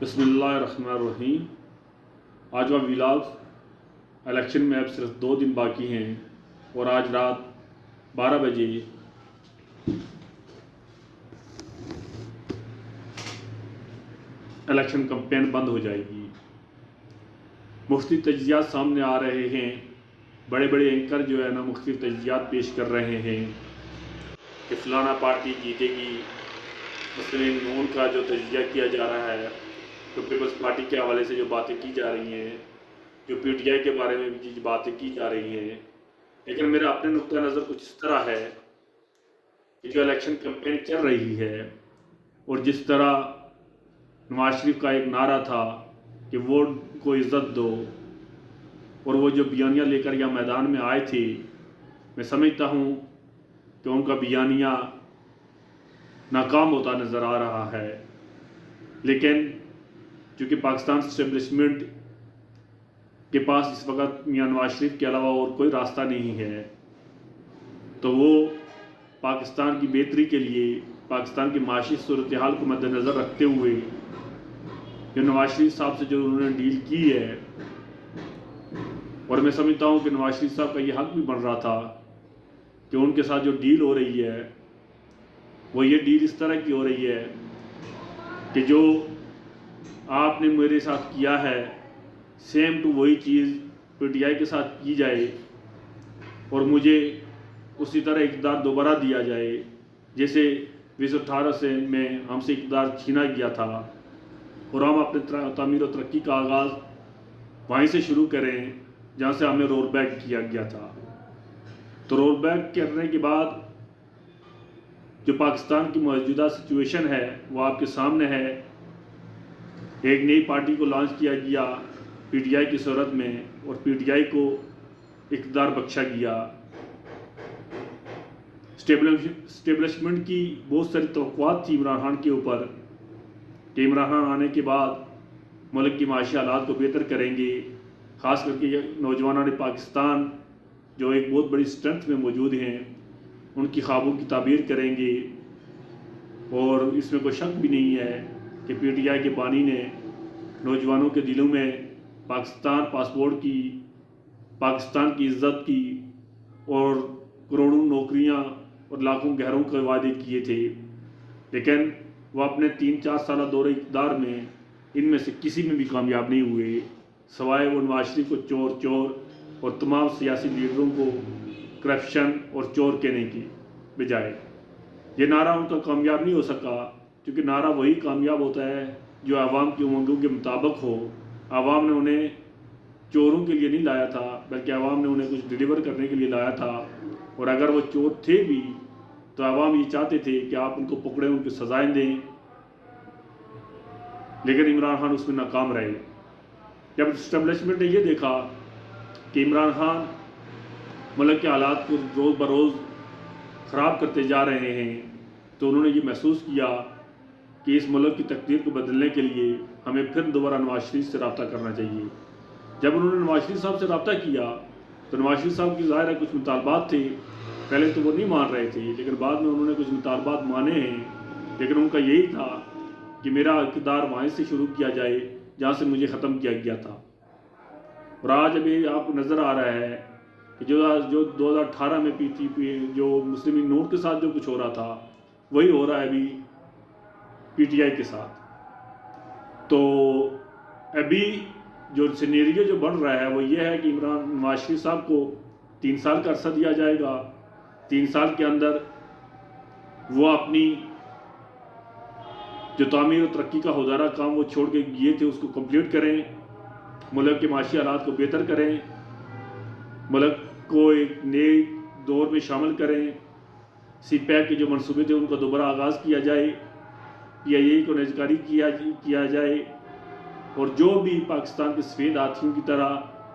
बिस्मिल्लाहिर्रहमानिर्रहीम। आज का व्लॉग इलेक्शन में अब सिर्फ 2 दिन बाकी हैं और आज रात 12 बजे इलेक्शन कैंपेन बंद हो जाएगी। मुख्तलिफ तज्जियात सामने आ रहे हैं। बड़े बड़े एंकर जो है ना मुख्तलिफ तज्जियात पेश कर रहे हैं कि फ़लाना पार्टी जीतेगी। मुस्लिम नून का जो तज्जिया किया जा रहा है, तो पीपल्स पार्टी के हवाले से जो बातें की जा रही हैं, जो PTI के बारे में भी बातें की जा रही हैं। लेकिन मेरा अपने नुक्ता नज़र कुछ इस तरह है कि जो इलेक्शन कैंपेन चल रही है और जिस तरह नवाज शरीफ का एक नारा था कि वोट को इज़्ज़त दो, और वो जो बयानिया लेकर यहाँ मैदान में आए थे, मैं समझता हूँ कि उनका बयानिया नाकाम होता नज़र आ रहा है। लेकिन चूँकि पाकिस्तान इस्टेब्लिशमेंट के पास इस वक्त मियां नवाज शरीफ के अलावा और कोई रास्ता नहीं है, तो वो पाकिस्तान की बेहतरी के लिए, पाकिस्तान की माशी सूरत हाल को मद्देनज़र रखते हुए जो नवाज शरीफ साहब से जो उन्होंने डील की है, और मैं समझता हूँ कि नवाज शरीफ साहब का ये हक भी बन रहा था कि उनके साथ जो डील हो रही है वो ये डील इस तरह की हो रही है कि जो आपने मेरे साथ किया है सेम टू वही चीज़ PTI के साथ की जाए और मुझे उसी तरह इक़्तिदार दोबारा दिया जाए जैसे 2018 से में हमसे इक़्तिदार छीना गया था, और हम अपने तामीर और तरक्की का आगाज़ वहीं से शुरू करें जहाँ से हमें रोल बैक किया गया था। तो रोल बैक करने के बाद जो पाकिस्तान की मौजूदा सिचुएशन है वो आपके सामने है। एक नई पार्टी को लॉन्च किया गया PTI की सूरत में, और PTI को इक़्तिदार बख्शा गया। स्टेब्लिशमेंट की बहुत सारी तवक्कुआत थी इमरान खान के ऊपर कि इमरान खान आने के बाद मुल्क की माशी हालात को बेहतर करेंगे, ख़ास करके नौजवान पाकिस्तान जो एक बहुत बड़ी स्ट्रेंथ में मौजूद हैं उनकी ख्वाबों की ताबीर करेंगे। और इसमें कोई शक भी नहीं है कि PTI के बानी ने नौजवानों के दिलों में पाकिस्तान पासपोर्ट की, पाकिस्तान की इज़्ज़त की और करोड़ों नौकरियां और लाखों घरों के वादे किए थे। लेकिन वह अपने 3-4 साल दौरे इक़्तिदार में इनमें से किसी में भी कामयाब नहीं हुए, सवाए वो नवाज शरीफ को चोर चोर और तमाम सियासी लीडरों को करप्शन और चोर कहने की बजाय। ये नारा उनका कामयाब नहीं हो सका, क्योंकि नारा वही कामयाब होता है जो आवाम की उमंगों के मुताबिक हो। आवाम ने उन्हें चोरों के लिए नहीं लाया था, बल्कि आवाम ने उन्हें कुछ डिलीवर करने के लिए लाया था। और अगर वो चोर थे भी तो आवाम ये चाहते थे कि आप उनको पकड़ें, उनको सजाएं दें। लेकिन इमरान खान उसमें नाकाम रहे। जब इस्टेब्लिशमेंट ने ये देखा कि इमरान खान मुल्क के हालात को रोज़ बरोज़ ख़राब करते जा रहे हैं, तो उन्होंने ये महसूस किया कि इस मुल्क की तकदीर को बदलने के लिए हमें फिर दोबारा नवाज शरीफ से रब्ता करना चाहिए। जब उन्होंने नवाज शरीफ साहब से रब्ता किया तो नवाज शरीफ साहब की ज़ाहिर है कुछ मुतालबात थे। पहले तो वो नहीं मान रहे थे, लेकिन बाद में उन्होंने कुछ मुतालबात माने हैं। लेकिन उनका यही था कि मेरा इक़्तिदार वहीं से शुरू किया जाए जहाँ से मुझे ख़त्म किया गया था। और आज अभी आपको नज़र आ रहा है कि जो 2018 में PTP जो मुस्लिम नून के साथ जो कुछ हो रहा था वही हो रहा है अभी PTI के साथ। तो अभी जो सिनेरियो जो बढ़ रहा है वो ये है कि नवाज शरीफ साहब को 3 साल का अरसा दिया जाएगा। 3 साल के अंदर वो अपनी जो तामीर और तरक्की का होदारा काम वो छोड़ के गए थे उसको कंप्लीट करें, मुल्क के माशी हालात को बेहतर करें, मुल्क को एक नए दौर में शामिल करें। CPAC के जो मंसूबे थे उनका दोबारा आगाज़ किया जाए, PIA को निजकारी किया जाए, और जो भी पाकिस्तान के सफ़ेद हाथियों की तरह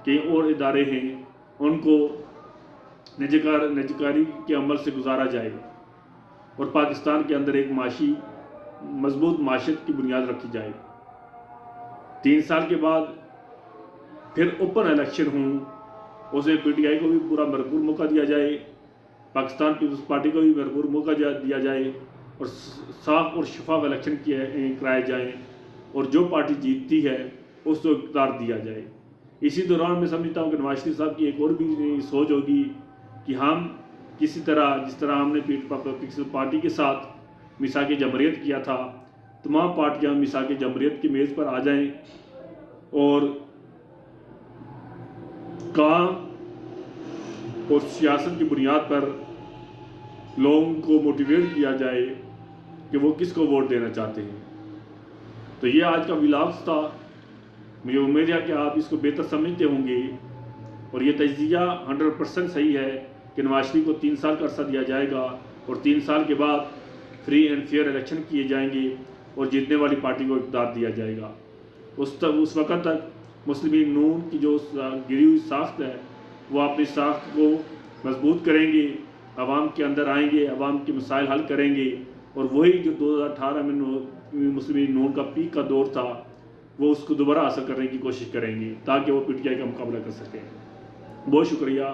कई और इदारे हैं उनको निजकारी के अमल से गुजारा जाए, और पाकिस्तान के अंदर एक मजबूत माशियत की बुनियाद रखी जाए। 3 साल के बाद फिर ओपन इलेक्शन हों, उसे PTI को भी पूरा भरपूर मौका दिया जाए, पाकिस्तान पीपल्स पार्टी को भी भरपूर मौका दिया जाए, और साफ और शफाफ इलेक्शन कराए जाएँ। اور جو پارٹی جیتتی ہے اس کو اقتدار دیا جائے۔ اسی دوران میں سمجھتا ہوں کہ نواز شریف صاحب کی ایک اور بھی سوچ ہوگی کہ ہم کسی طرح جس طرح ہم نے پیپلز پارٹی کے ساتھ میثاق جمہوریت کیا تھا، تمام پارٹیاں میثاق جمہوریت کی میز پر آ جائیں اور کام اور سیاست کی بنیاد پر لوگوں کو موٹیویٹ کیا جائے کہ وہ کس کو ووٹ دینا چاہتے ہیں۔ تو یہ آج کا ولاگز تھا۔ مجھے امید ہے کہ آپ اس کو بہتر سمجھتے ہوں گے، اور یہ تجزیہ 100% صحیح ہے کہ نواز شریف کو 3 سال کا عرصہ دیا جائے گا اور 3 سال کے بعد فری اینڈ فیئر الیکشن کیے جائیں گے اور جیتنے والی پارٹی کو اقتدار دیا جائے گا۔ اس وقت تک مسلم نون کی جو گری ہوئی ساخت ہے وہ اپنی ساخت کو مضبوط کریں گے، عوام کے اندر آئیں گے، عوام کے مسائل حل کریں گے، اور وہی جو 2018 میں مسلم نون کا پیک کا دور تھا وہ اس کو دوبارہ حاصل کرنے کی کوشش کریں گے تاکہ وہ پی ٹی آئی کا مقابلہ کر سکیں۔ بہت شکریہ۔